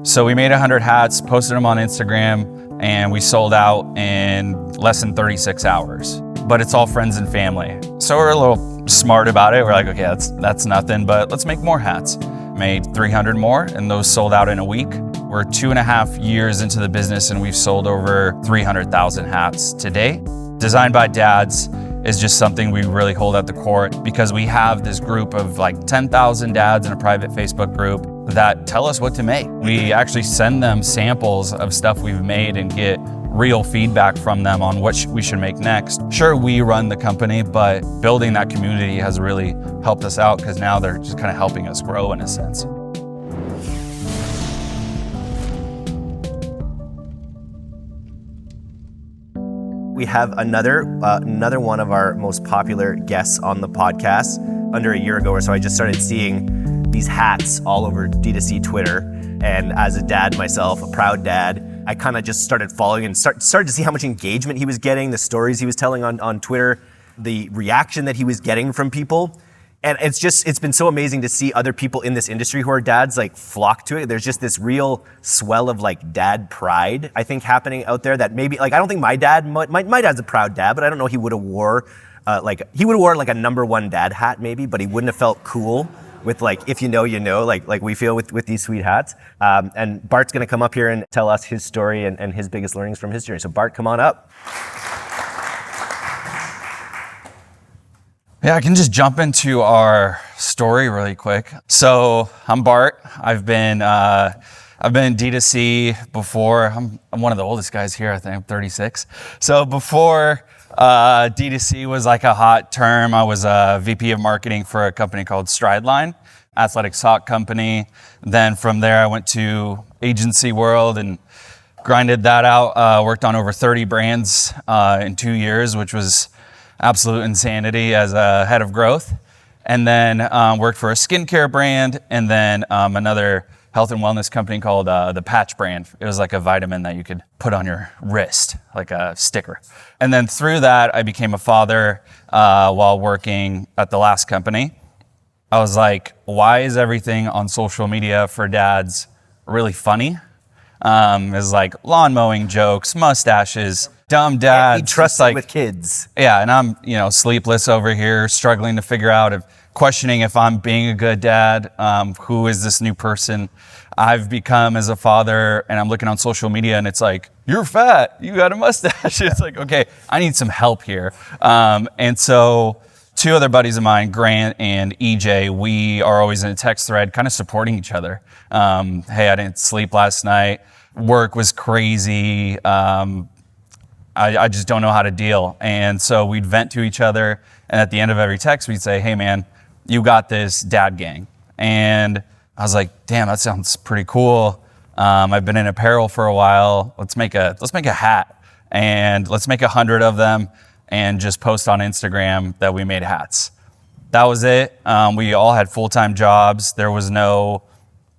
So we made 100 hats, posted them on Instagram, and we sold out in less than 36 hours. But it's all friends and family. So we're a little smart about it. We're like, okay, that's nothing, but let's make more hats. Made 300 more, and those sold out in a week. We're 2.5 years into the business, and we've sold over 300,000 hats today. Designed by Dads is just something we really hold at the core, because we have this group of like 10,000 dads in a private Facebook group that tell us what to make. We actually send them samples of stuff we've made and get real feedback from them on what we should make next. Sure, we run the company, but building that community has really helped us out, because now they're just kind of helping us grow in a sense. We have another one of our most popular guests on the podcast. Under a year ago or so, I just started seeing these hats all over D2C Twitter. And as a dad myself, a proud dad, I kind of just started following and started to see how much engagement he was getting, the stories he was telling on Twitter, the reaction that he was getting from people. And it's been so amazing to see other people in this industry who are dads like flock to it. There's just this real swell of like dad pride, I think, happening out there that maybe, like, I don't think my dad, my dad's a proud dad, but I don't know he would have wore like a number one dad hat maybe, but he wouldn't have felt cool with like, if you know, you know, like we feel with these sweet hats. And Bart's gonna come up here and tell us his story and his biggest learnings from his journey. So Bart, come on up. Yeah, I can just jump into our story really quick. So I'm Bart. I've been in D2C before. I'm one of the oldest guys here. I think I'm 36. So before D2C was like a hot term, I was a VP of marketing for a company called Strideline, athletic sock company. Then from there, I went to agency world and grinded that out. Worked on over 30 brands in 2 years, which was absolute insanity as a head of growth. And then worked for a skincare brand, and then another health and wellness company called the Patch brand. It was like a vitamin that you could put on your wrist, like a sticker. And then through that, I became a father while working at the last company. I was like, why is everything on social media for dads really funny? It's like lawn mowing jokes, mustaches, dumb dads. He trusts like with kids. Yeah, and I'm sleepless over here, struggling to figure out questioning if I'm being a good dad. Who is this new person I've become as a father? And I'm looking on social media and it's like, you're fat, you got a mustache. It's like, okay, I need some help here. And so 2 other buddies of mine, Grant and EJ, we are always in a text thread kind of supporting each other. Hey, I didn't sleep last night. Work was crazy. I just don't know how to deal. And so we'd vent to each other. And at the end of every text, we'd say, hey man, you got this, DadGang. And I was like, damn, that sounds pretty cool. I've been in apparel for a while. Let's make a hat, and let's make 100 of them and just post on Instagram that we made hats. That was it. We all had full-time jobs. There was no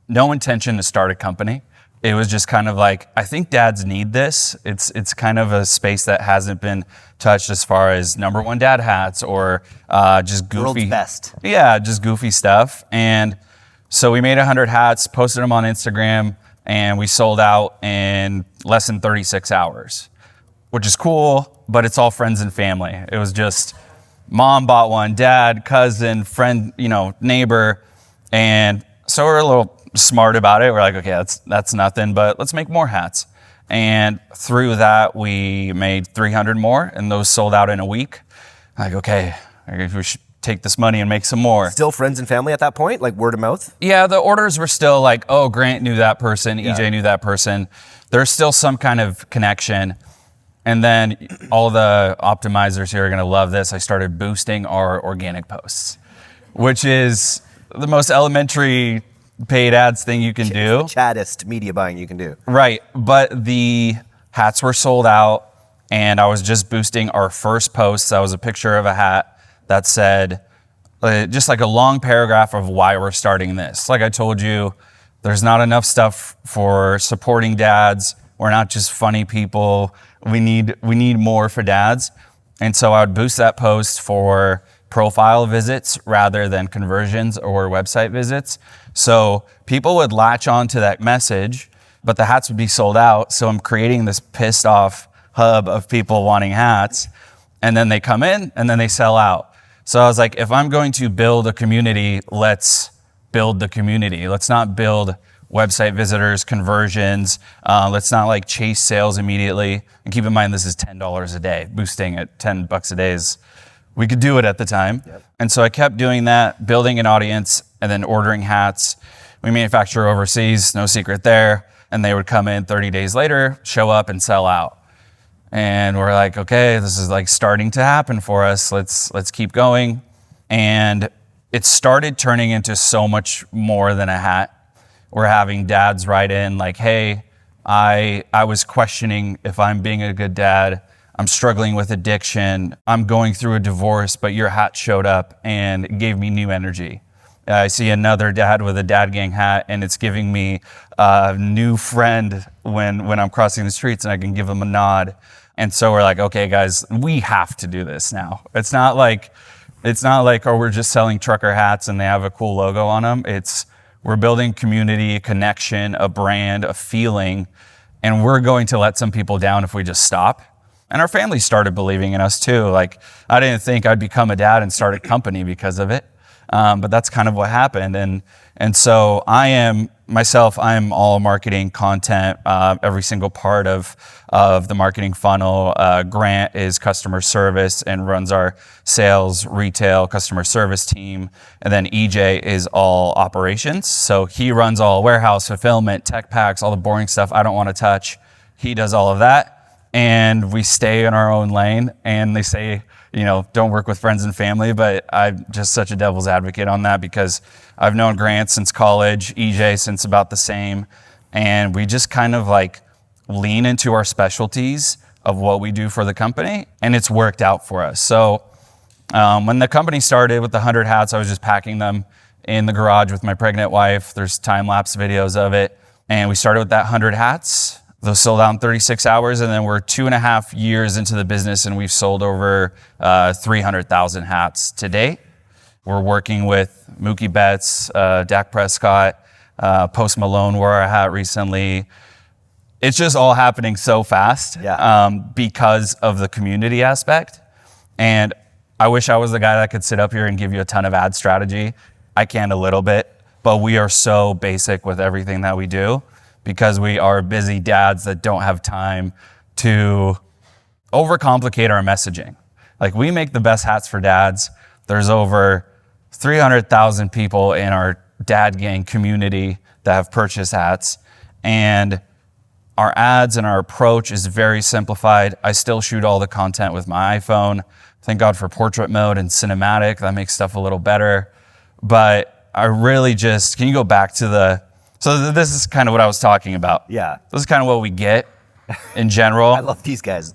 intention to start a company. It was just kind of like, I think dads need this. It's kind of a space that hasn't been touched as far as number one dad hats or just goofy. World's best. Yeah, just goofy stuff. And so we made 100 hats, posted them on Instagram, and we sold out in less than 36 hours, which is cool, but it's all friends and family. It was just mom bought one, dad, cousin, friend, neighbor. And so we're a little smart about it. We're like, okay, that's nothing, but let's make more hats. And through that, we made 300 more, and those sold out in a week. Like, okay, we should take this money and make some more. Still friends and family at that point, like word of mouth? Yeah, the orders were still like, oh, Grant knew that person, EJ knew that person. There's still some kind of connection. And then all the optimizers here are gonna love this. I started boosting our organic posts, which is the most elementary paid ads thing you can do. The chattest media buying you can do. Right, but the hats were sold out, and I was just boosting our first post. That was a picture of a hat that said, just like a long paragraph of why we're starting this. Like I told you, there's not enough stuff for supporting dads. We're not just funny people. We need more for dads. And so I would boost that post for profile visits rather than conversions or website visits. So people would latch on to that message, but the hats would be sold out. So I'm creating this pissed off hub of people wanting hats, and then they come in and then they sell out. So I was like, if I'm going to build a community, let's build the community. Let's not build website visitors, conversions. Let's not like chase sales immediately. And keep in mind, this is $10 a day. Boosting at $10 a day is, we could do it at the time. Yep. And so I kept doing that, building an audience and then ordering hats. We manufacture overseas, no secret there. And they would come in 30 days later, show up and sell out. And we're like, okay, this is like starting to happen for us. Let's keep going. And it started turning into so much more than a hat. We're having dads write in like, hey, I was questioning if I'm being a good dad. I'm struggling with addiction. I'm going through a divorce, but your hat showed up and it gave me new energy. I see another dad with a DadGang hat and it's giving me a new friend when I'm crossing the streets and I can give them a nod. And so we're like, okay, guys, we have to do this now. It's not like, oh, we're just selling trucker hats and they have a cool logo on them. We're building community, a connection, a brand, a feeling, and we're going to let some people down if we just stop. And our family started believing in us too. Like, I didn't think I'd become a dad and start a company because of it. But that's kind of what happened. And so I am all marketing content, every single part of the marketing funnel. Grant is customer service and runs our sales, retail, customer service team. And then EJ is all operations. So he runs all warehouse, fulfillment, tech packs, all the boring stuff I don't want to touch. He does all of that. And we stay in our own lane. And they say, don't work with friends and family, but I'm just such a devil's advocate on that because I've known Grant since college, EJ since about the same, and we just kind of like lean into our specialties of what we do for the company, and it's worked out for us. So when the company started with the 100 hats, I was just packing them in the garage with my pregnant wife. There's time-lapse videos of it, and we started with that 100 hats. Those sold out in 36 hours, and then we're 2.5 years into the business, and we've sold over 300,000 hats to date. We're working with Mookie Betts, Dak Prescott, Post Malone wore our hat recently. It's just all happening so fast because of the community aspect. And I wish I was the guy that could sit up here and give you a ton of ad strategy. I can a little bit, but we are so basic with everything that we do, because we are busy dads that don't have time to overcomplicate our messaging. Like, we make the best hats for dads. There's over 300,000 people in our DadGang community that have purchased hats. And our ads and our approach is very simplified. I still shoot all the content with my iPhone. Thank God for portrait mode and cinematic. That makes stuff a little better. But I really just, can you go back to so this is kind of what I was talking about. Yeah. This is kind of what we get in general. I love these guys.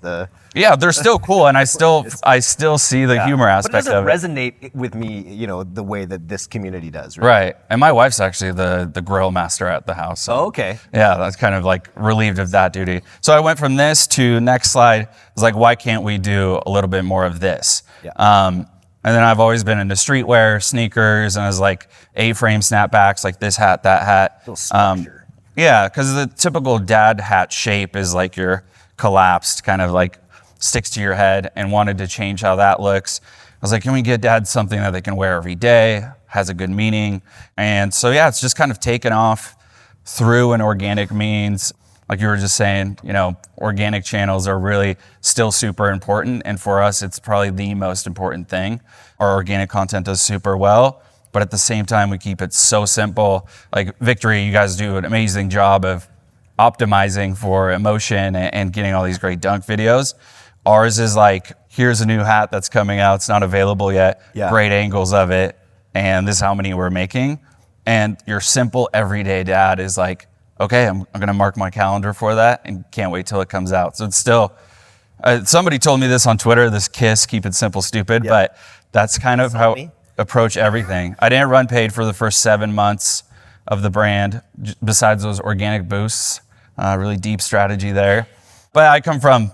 Yeah, they're still cool, and I still see the humor aspect of it. But it doesn't resonate with me, the way that this community does, right? Right. And my wife's actually the grill master at the house. So. Oh, okay. Yeah, that's kind of like relieved of that duty. So I went from this to next slide. I was like, why can't we do a little bit more of this? Yeah. And then I've always been into streetwear, sneakers, and I was like A-frame snapbacks, like this hat, that hat. A little structure. Yeah, because the typical dad hat shape is like your collapsed, kind of like sticks to your head, and wanted to change how that looks. I was like, can we get dads something that they can wear every day, has a good meaning? And so, yeah, it's just kind of taken off through an organic means. Like you were just saying, organic channels are really still super important. And for us, it's probably the most important thing. Our organic content does super well, but at the same time, we keep it so simple. Like Victory, you guys do an amazing job of optimizing for emotion and getting all these great dunk videos. Ours is like, here's a new hat that's coming out. It's not available yet. Yeah. Great angles of it. And this is how many we're making. And your simple everyday dad is like, okay, I'm going to mark my calendar for that and can't wait till it comes out. So it's still, somebody told me this on Twitter, this KISS, keep it simple, stupid, but that's kind of how I approach everything. I didn't run paid for the first 7 months of the brand, besides those organic boosts, really deep strategy there. But I come from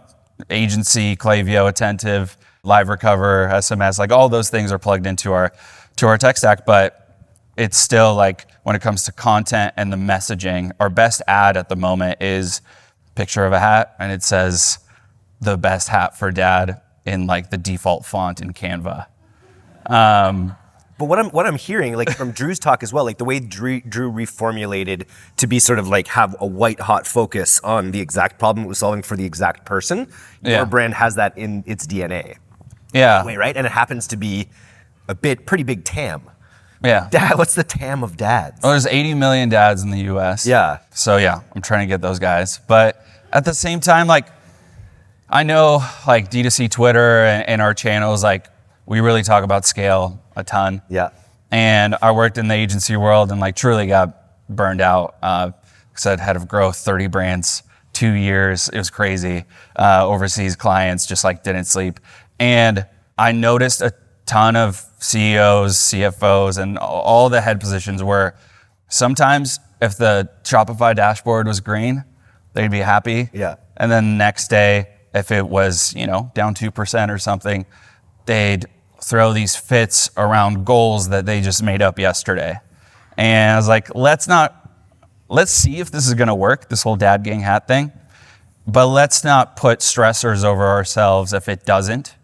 agency, Clavio, Attentive, Live Recover, SMS, like all those things are plugged into our tech stack, but it's still like when it comes to content and the messaging, our best ad at the moment is a picture of a hat and it says the best hat for dad in like the default font in Canva. But what I'm hearing, like from Drew's talk as well, like the way Drew reformulated to be sort of like have a white hot focus on the exact problem it was solving for the exact person. Your brand has that in its DNA. Yeah. Way, right? And it happens to be pretty big TAM. Yeah. Dad, what's the TAM of dads? Well, there's 80 million dads in the US. Yeah. So yeah, I'm trying to get those guys. But at the same time, like I know like D2C Twitter and our channels, like we really talk about scale a ton. Yeah. And I worked in the agency world and like truly got burned out. Said head of growth, 30 brands, 2 years. It was crazy. Overseas clients just like didn't sleep. And I noticed a ton of CEOs, CFOs, and all the head positions where sometimes if the Shopify dashboard was green, they'd be happy. Yeah. And then the next day, if it was, down 2% or something, they'd throw these fits around goals that they just made up yesterday. And I was like, let's see if this is gonna work, this whole DadGang hat thing, but let's not put stressors over ourselves if it doesn't.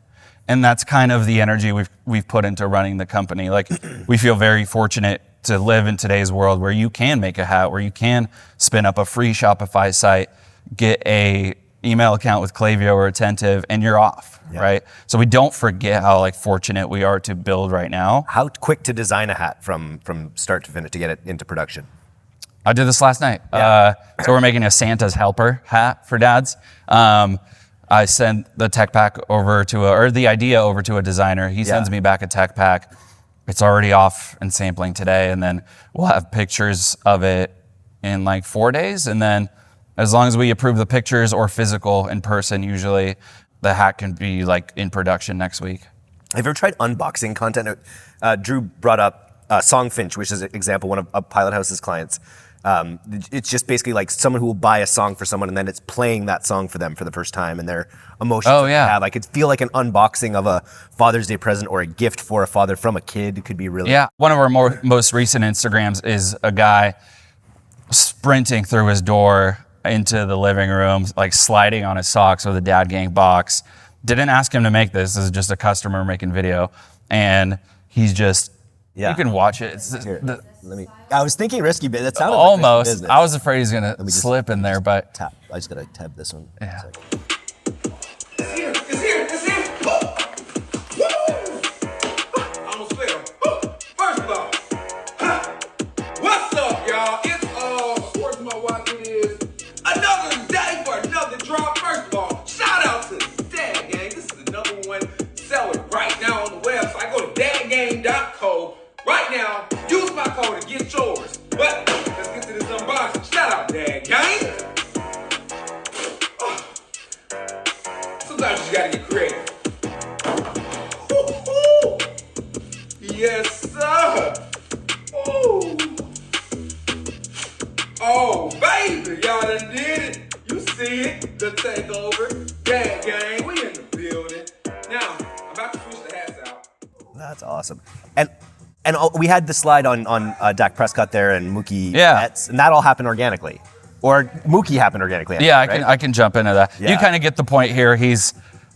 And that's kind of the energy we've put into running the company. Like we feel very fortunate to live in today's world where you can make a hat, where you can spin up a free Shopify site, get a email account with Klaviyo or Attentive, and you're off, right? So we don't forget how like fortunate we are to build right now. How quick to design a hat from start to finish to get it into production? I did this last night. Yeah. So we're making a Santa's helper hat for dads. I send the tech pack over to the idea over to a designer. He sends me back a tech pack. It's already off and sampling today, and then we'll have pictures of it in like 4 days, and then as long as we approve the pictures or physical in person, usually the hat can be like in production next week. Have you ever tried unboxing content? Drew brought up Songfinch, which is an example, one of Pilot House's clients. It's just basically like someone who will buy a song for someone and then it's playing that song for them for the first time and their emotions that they have. I could feel like an unboxing of a Father's Day present or a gift for a father from a kid. It could be really... Yeah, one of our most recent Instagrams is a guy sprinting through his door into the living room, like sliding on his socks with a DadGang box. Didn't ask him to make this. This is just a customer making video. And he's just, you can watch it. I was thinking risky, but that sounded almost. Like risky business. I was afraid he's going to slip in there, but. Tap. I just got to tab this one. Yeah. It's here. Woo! I almost fell. First of all, what's up, y'all? It's of course my wife. It is another day for another drop. First of all, shout out to DadGang. This is the #1 seller right now on the website. Go to dadgang.co right now. Use my code to get yours. But let's get to this unboxing. Shout out DadGang. Sometimes you gotta get creative. Ooh. Yes, sir. Ooh. Oh, baby, y'all done did it. You see it, the takeover. DadGang, we in the building. Now, I'm about to switch the hats out. That's awesome. And we had the slide on Dak Prescott there and Mookie Betts, and that all happened organically. Or Mookie happened organically. I can jump into that. Yeah. You kind of get the point here. He's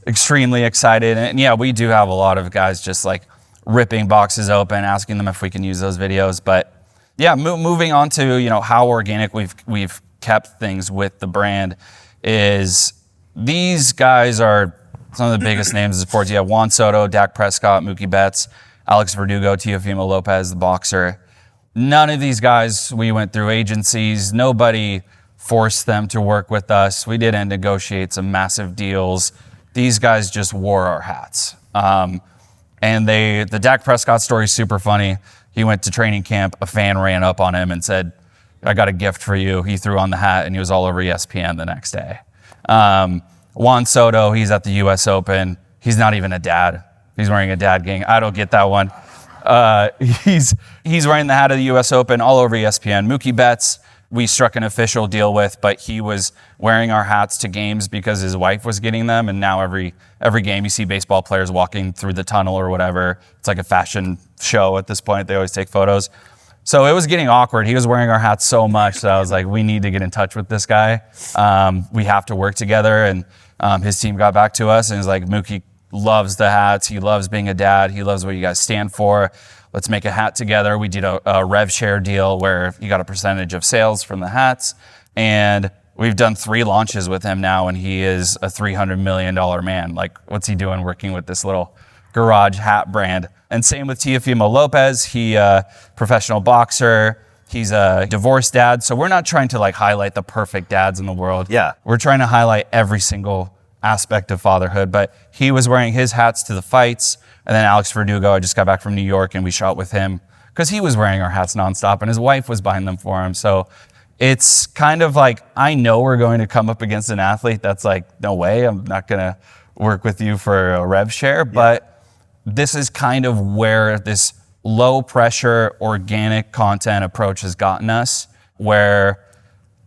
extremely excited. And yeah, we do have a lot of guys just like ripping boxes open, asking them if we can use those videos. But yeah, moving on to, how organic we've kept things with the brand is these guys are some of the biggest names in sports. You have Juan Soto, Dak Prescott, Mookie Betts, Alex Verdugo, Teofimo Lopez, the boxer. None of these guys, we went through agencies. Nobody forced them to work with us. We didn't negotiate some massive deals. These guys just wore our hats. And the Dak Prescott story is super funny. He went to training camp. A fan ran up on him and said, "I got a gift for you." He threw on the hat and he was all over ESPN the next day. Juan Soto, he's at the US Open. He's not even a dad. He's wearing a DadGang. I don't get that one. He's wearing the hat of the US Open all over ESPN. Mookie Betts, we struck an official deal with, but he was wearing our hats to games because his wife was getting them. And now every game you see baseball players walking through the tunnel or whatever. It's like a fashion show at this point. They always take photos. So it was getting awkward. He was wearing our hats so much that I was like, we need to get in touch with this guy. We have to work together. And his team got back to us and was like, Mookie loves the hats. He loves being a dad. He loves what you guys stand for. Let's make a hat together. We did a rev share deal where you got a percentage of sales from the hats. And we've done 3 launches with him now, and he is a $300 million man. Like, what's he doing working with this little garage hat brand? And same with Teofimo Lopez. He professional boxer. He's a divorced dad. So we're not trying to like highlight the perfect dads in the world. Yeah. We're trying to highlight every single aspect of fatherhood. But he was wearing his hats to the fights. And then Alex Verdugo, I just got back from New York and we shot with him because he was wearing our hats nonstop and his wife was buying them for him. So it's kind of like, I know we're going to come up against an athlete that's like, no way, I'm not going to work with you for a rev share. But this is kind of where this low pressure, organic content approach has gotten us, where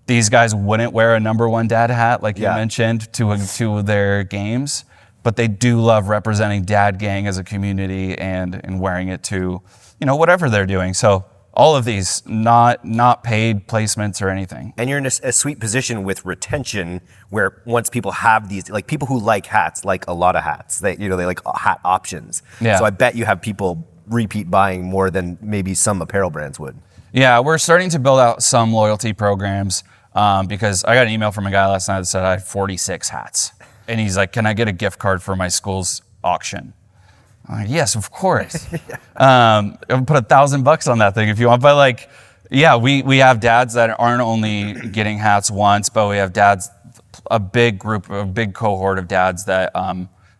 these guys wouldn't wear a number 1 dad hat, like you mentioned, to their games. But they do love representing DadGang as a community and wearing it to, whatever they're doing. So all of these, not paid placements or anything. And you're in a sweet position with retention where once people have these, like people who like hats, like a lot of hats, they like hat options. Yeah. So I bet you have people repeat buying more than maybe some apparel brands would. Yeah, we're starting to build out some loyalty programs because I got an email from a guy last night that said I had 46 hats. And he's like, can I get a gift card for my school's auction? I'm like, yes, of course. I'll put $1,000 on that thing if you want. But like, yeah, we have dads that aren't only getting hats once, but we have dads, a big cohort of dads that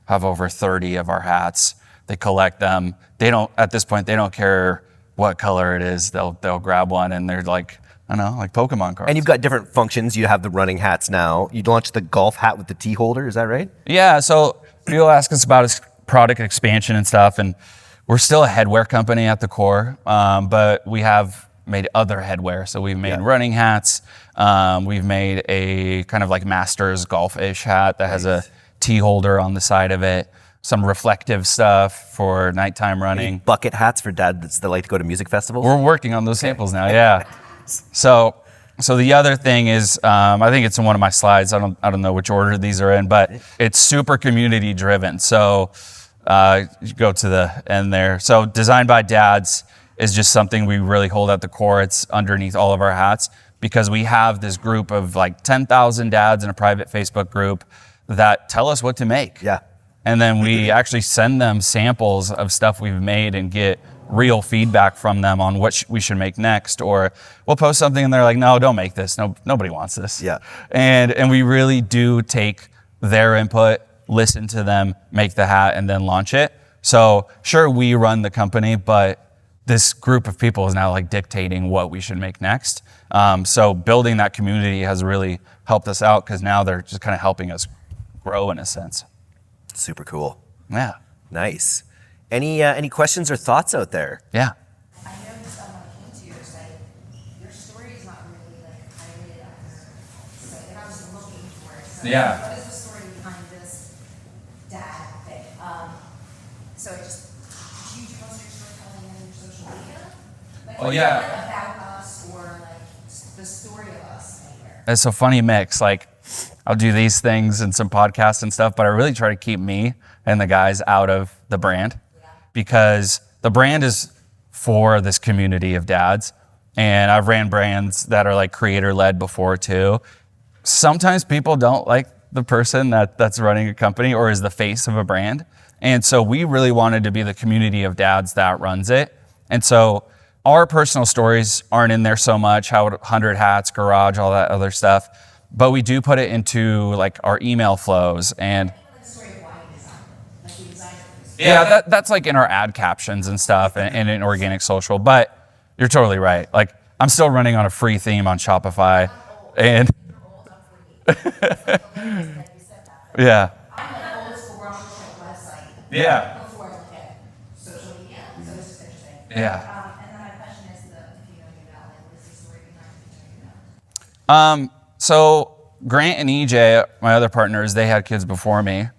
have over 30 of our hats. They collect them. At this point, they don't care what color it is. They'll grab one and they're like, I don't know, like Pokemon cards. And you've got different functions. You have the running hats now. You launched the golf hat with the tea holder. Is that right? Yeah. So people ask us about his product expansion and stuff, and we're still a headwear company at the core, but we have made other headwear. So we've made running hats. We've made a kind of like Masters golf-ish hat that has a tea holder on the side of it. Some reflective stuff for nighttime running. Any bucket hats for dads that like to go to music festivals? We're working on those samples now. Yeah. So the other thing is, I think it's in one of my slides. I don't know which order these are in, but it's super community driven. So you go to the end there. So designed by dads is just something we really hold at the core. It's underneath all of our hats because we have this group of like 10,000 dads in a private Facebook group that tell us what to make. Yeah. And then we actually send them samples of stuff we've made and get real feedback from them on what we should make next. Or we'll post something and they're like, no, don't make this. No, nobody wants this. Yeah. And we really do take their input, listen to them, make the hat, and then launch it. So sure, we run the company, but this group of people is now like dictating what we should make next. So building that community has really helped us out because now they're just kind of helping us grow in a sense. Super cool. Yeah. Nice. Any questions or thoughts out there? Yeah. I noticed when I came to your site, your story is not really like highlighted on your site, and I was looking for it. So Yeah. what is the story behind this dad thing? So it just, do you post your storytelling in your social media? Like, Oh, yeah. About us or like the story of us anywhere? It's a funny mix. Like I'll do these things and some podcasts and stuff, but I really try to keep me and the guys out of the brand because the brand is for this community of dads. And I've ran brands that are like creator led before too. Sometimes people don't like the person that's running a company or is the face of a brand. And so we really wanted to be the community of dads that runs it. And so our personal stories aren't in there so much, how 100 hats, garage, all that other stuff. But we do put it into like our email flows and yeah, that's like in our ad captions and stuff and in organic social. But you're totally right. Like I'm still running on a free theme on Shopify and yeah. I'm an old school website. Yeah. Before I looked at social media, so it's just interesting. Yeah. And then my question is, if you know you know, like, what is the story behind you know you know? So Grant and EJ, my other partners, they had kids before me.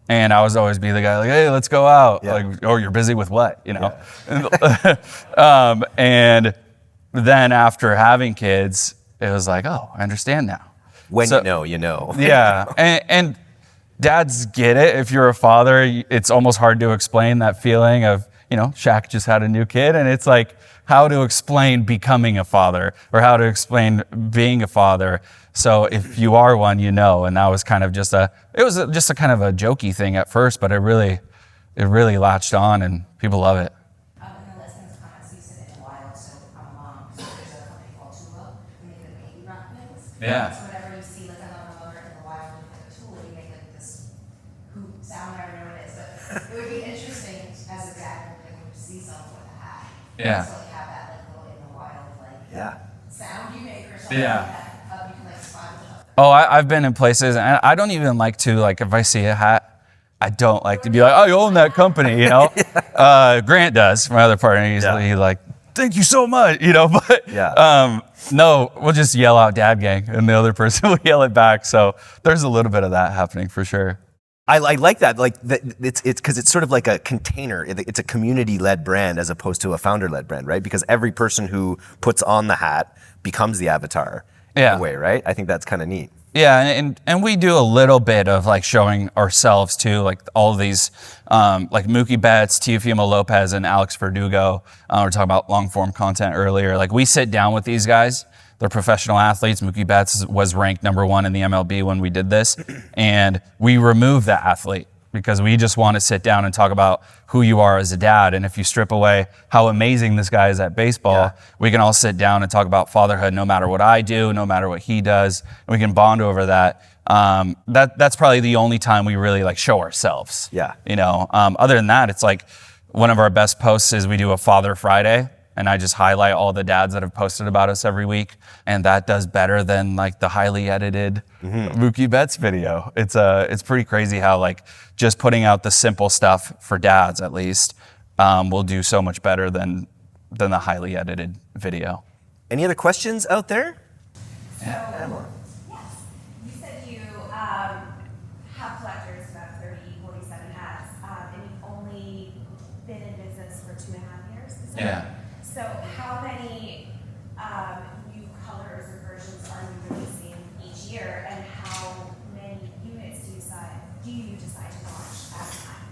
And I was always be the guy like, hey, let's go out. Yeah. Like, oh, you're busy with what? You know? Yeah. And then after having kids, it was like, oh, I understand now. When you know, you know. Yeah. And dads get it. If you're a father, it's almost hard to explain that feeling of, Shaq just had a new kid. And it's like how to explain becoming a father or how to explain being a father. So if you are one, and that was kind of just a kind of a jokey thing at first, but it really latched on and people love it. In the listings comments, you said in the wild, so I'm a mom. So there's a company called Tula, and they make baby run things. Yeah. So whenever you see like another mother in the wild with like a tool, you make like this hoop sound. I don't know what it is, but it would be interesting as a dad to see someone with a hat. Yeah. So like have that like little in the wild sound you make or something Yeah. like that. You can like spot each other. Oh, I've been in places, and I don't even like to, like, if I see a hat, I don't like to be like, oh, you own that company, Grant does, my other partner. He's like, thank you so much, but no, we'll just yell out DadGang, and the other person will yell it back. So there's a little bit of that happening for sure. I like that. Like it's because it's sort of like a container. It's a community-led brand as opposed to a founder-led brand, right? Because every person who puts on the hat becomes the avatar. In a way, right? I think that's kind of neat. Yeah, and we do a little bit of like showing ourselves too, like all of these, like Mookie Betts, Teofimo Lopez, and Alex Verdugo. We're talking about long form content earlier. Like we sit down with these guys. They're professional athletes. Mookie Betts was ranked #1 in the MLB when we did this, and we removed that athlete because we just want to sit down and talk about who you are as a dad. And if you strip away how amazing this guy is at baseball, we can all sit down and talk about fatherhood no matter what I do, no matter what he does, and we can bond over that. That's probably the only time we really like show ourselves. Yeah. Other than that, it's like one of our best posts is we do a Father Friday, and I just highlight all the dads that have posted about us every week, and that does better than like the highly edited Mookie Betts video. It's pretty crazy how like just putting out the simple stuff for dads at least will do so much better than the highly edited video. Any other questions out there? Yes. You said you have collectors who have 30, 47 hats, and you've only been in business for 2.5 years. Is that right? So how many new colors or versions are you releasing each year, and how many units do you decide to launch at a time?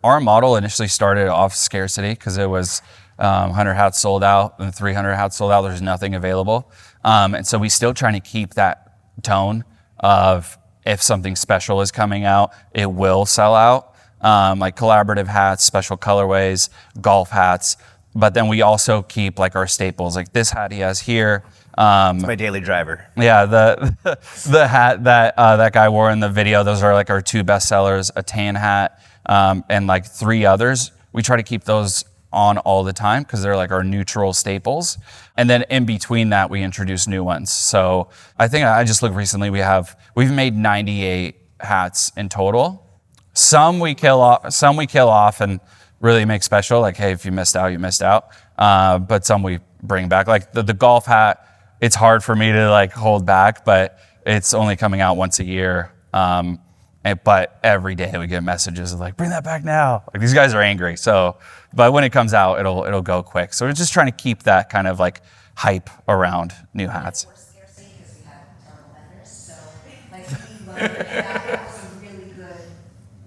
Our model initially started off scarcity because it was 100 hats sold out and 300 hats sold out. There's nothing available. And so we still trying to keep that tone of if something special is coming out, it will sell out. Like collaborative hats, special colorways, golf hats. But then we also keep like our staples, like this hat he has here. It's my daily driver. Yeah, the hat that guy wore in the video, those are like our 2 best sellers, a tan hat, and like 3 others. We try to keep those on all the time because they're like our neutral staples. And then in between that, we introduce new ones. So I think I just looked recently, we've made 98 hats in total. Some we kill off and really make special, like, hey, if you missed out, you missed out. But some we bring back. Like the golf hat, it's hard for me to like hold back, but it's only coming out once a year. But every day we get messages of like, bring that back now. Like these guys are angry. So, but when it comes out, it'll go quick. So we're just trying to keep that kind of like hype around new hats. We're scarcity because we have terrible vendors, so like we love that was a really good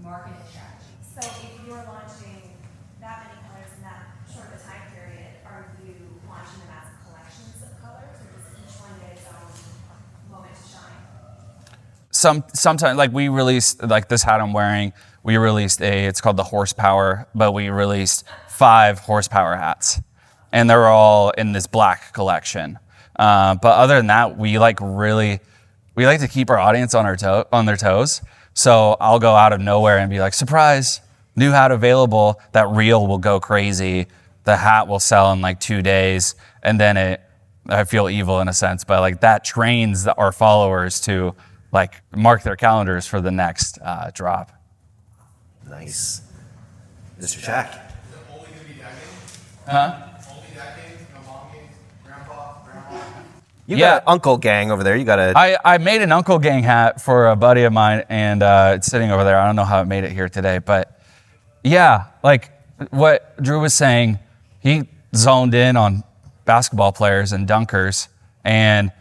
marketing strategy. So if you're launching that many colors in that short of a time period, are you launching them as collections of colors, or does each one get its own moment to shine? Sometimes, like we released, like this hat I'm wearing, it's called the Horsepower, but we released 5 horsepower hats, and they're all in this black collection. But other than that, we like to keep our audience on their toes. So I'll go out of nowhere and be like, surprise, new hat available. That reel will go crazy. The hat will sell in like 2 days, and then I feel evil in a sense, but like that trains our followers to like mark their calendars for the next drop. Nice. Mr. Shaq. Is it only going to be DadGang? Huh? Only DadGang? No mom games? Grandpa? Grandma? You got an Uncle Gang over there. You got a... I made an Uncle Gang hat for a buddy of mine, and it's sitting over there. I don't know how it made it here today, but yeah, like what Drew was saying, he zoned in on basketball players and dunkers, and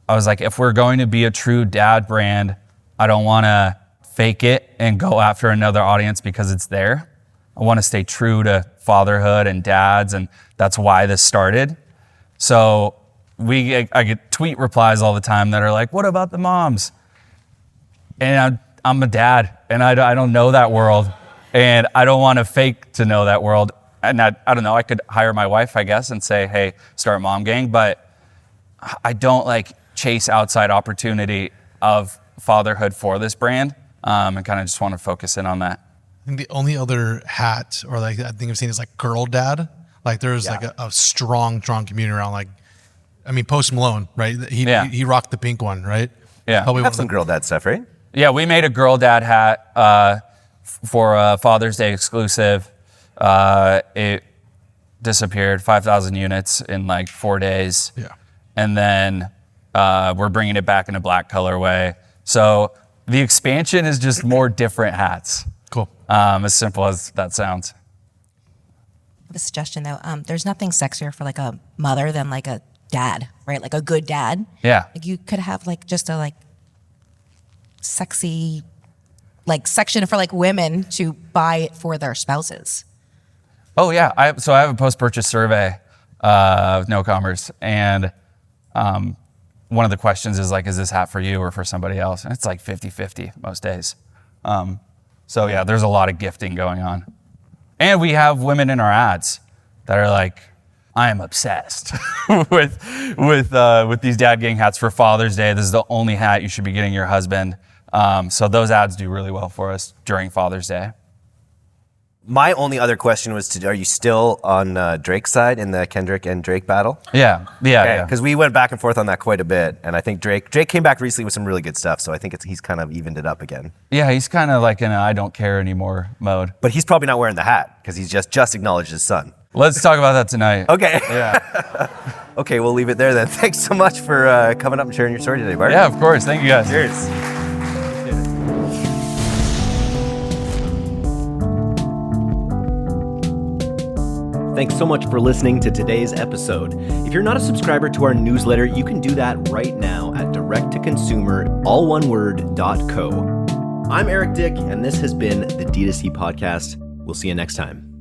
I was like, if we're going to be a true dad brand, I don't want to fake it and go after another audience because it's there. I want to stay true to fatherhood and dads, and that's why this started. So I get tweet replies all the time that are like, what about the moms? And I'm a dad, and I don't know that world, and I don't want to fake to know that world. And I don't know, I could hire my wife, I guess, and say, hey, start Mom Gang, but I don't like chase outside opportunity of fatherhood for this brand, and kind of just want to focus in on that. I think the only other hat, or like I think I've seen, is like girl dad. Like there's like a strong community around, like, I mean, Post Malone, right? He rocked the pink one, right? Yeah. Probably have some girl dad stuff, right? Yeah, we made a girl dad hat for a Father's Day exclusive. It disappeared, 5,000 units in like 4 days. Yeah. And then we're bringing it back in a black colorway. So the expansion is just more different hats. Cool. As simple as that sounds. I have a suggestion though. There's nothing sexier for like a mother than like a dad, right? Like a good dad. Yeah. Like you could have like just a like sexy like section for like women to buy it for their spouses. Oh yeah. I have a post-purchase survey of No Commerce, and one of the questions is like, is this hat for you or for somebody else? And it's like 50-50 most days. So yeah, there's a lot of gifting going on. And we have women in our ads that are like, I am obsessed with these DadGang hats for Father's Day. This is the only hat you should be getting your husband. So those ads do really well for us during Father's Day. My only other question was, are you still on Drake's side in the Kendrick and Drake battle? Yeah. Because we went back and forth on that quite a bit, and I think Drake came back recently with some really good stuff, so I think he's kind of evened it up again. Yeah, he's kind of like in a I don't care anymore mode. But he's probably not wearing the hat, because he's just acknowledged his son. Let's talk about that tonight. Okay. Yeah. Okay, we'll leave it there then. Thanks so much for coming up and sharing your story today, Bart. Yeah, of course. Thank you guys. Cheers. Thanks so much for listening to today's episode. If you're not a subscriber to our newsletter, you can do that right now at directtoconsumer.co. I'm Eric Dick, and this has been the D2C Podcast. We'll see you next time.